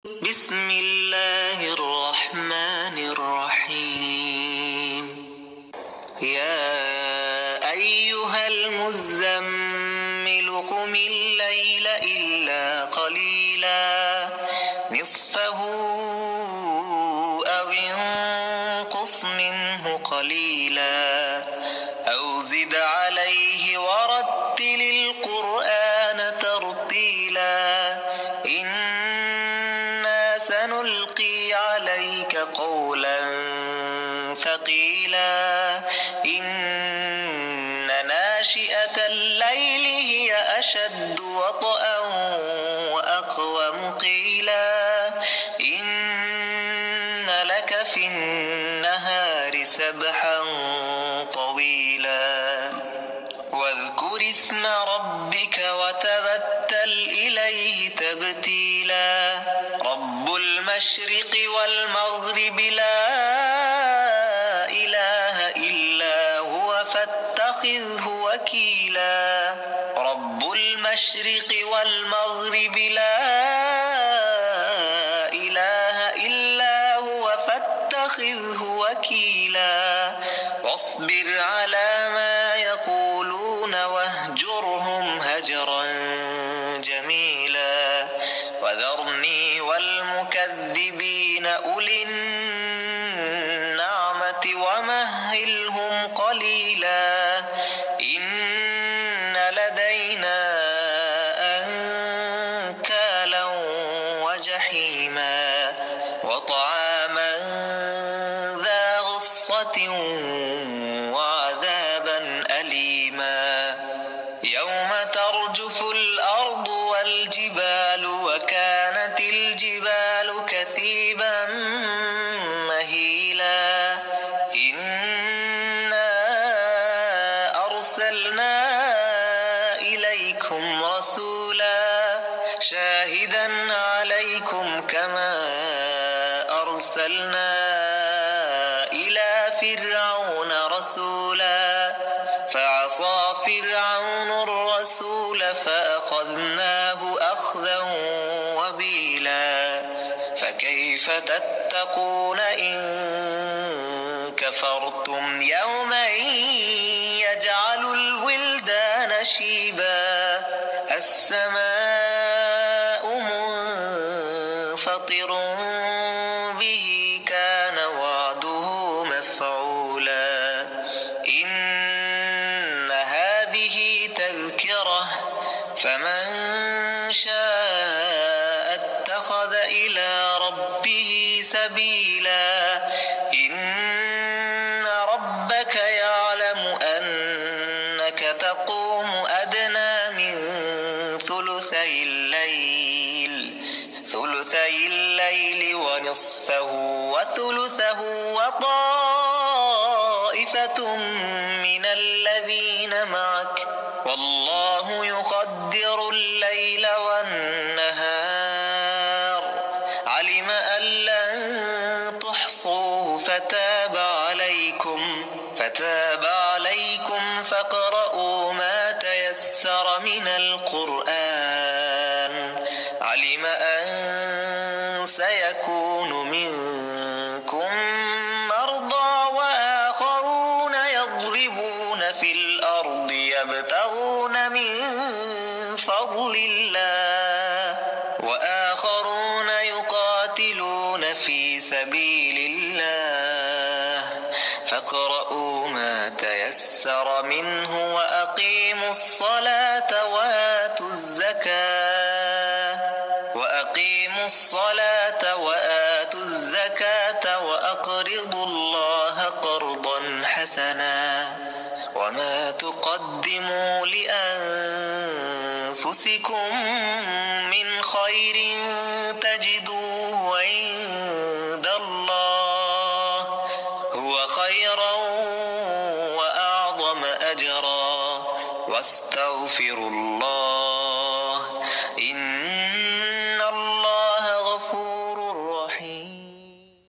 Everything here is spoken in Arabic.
بسم الله الرحمن الرحيم. يا أيها المزمل قم الليل إلا قليلا نصفه أو انقص منه قليلا أو زد عليه ورتل القرآن ترتيلا سنلقي عليك قولا ثقيلا إن ناشئة الليل هي أشد وطئا وأقوم قيلا إن لك في النهار سبحا طويلا واذكر اسم ربك وتبتل إليه تبتيلا رب المشرق والمغرب لا إله إلا هو فاتخذه وكيلا رب المشرق والمغرب لا إله إلا هو فاتخذه وكيلا واصبر على ما يقولون واهجرهم هجرا جميلا وذرني والمكذبين أولي النعمة ومهلهم قليلا إن لدينا أنكالا وجحيما وطعاما ذا غصة وعذابا أليما يوم ترجف الأرض والجبال وكانت الجبال كثيبا مهيلا إنا أرسلنا إليكم رسولا شاهدا عليكم كما أرسلنا إلى فرعون رسولا فعصى فرعون الرسول فأخذناه أخذا وبيلا فكيف تتقون إن كفرتم يوما يجعل الولدان شيبا السماء منفطر به كان وعده مفعولا إن هذه تذكرة فمن شاء اتخذ إلى ربه سبيلا إن ربك يعلم أنك تقوم أدنى من ثلثي الليل ونصفه وثلثه وطائفة من الذين معك والله يقدر الليل والنهار علم أن لن تحصوه فتاب عليكم فاقرؤوا ما تيسر من القرآن علم أن سيكون منكم مرضى وآخرون يضربون في الأرض يبتغون من فضل الله وآخرون يقاتلون في سبيل الله فاقرؤوا ما تيسر منه وأقيموا الصلاة وآتوا الزكاة وأقرضوا الله قرضا حسنا وما تقدموا لأنفسكم من خير تجدوه عند الله هو خيرا وأعظم أجرا واستغفروا الله إن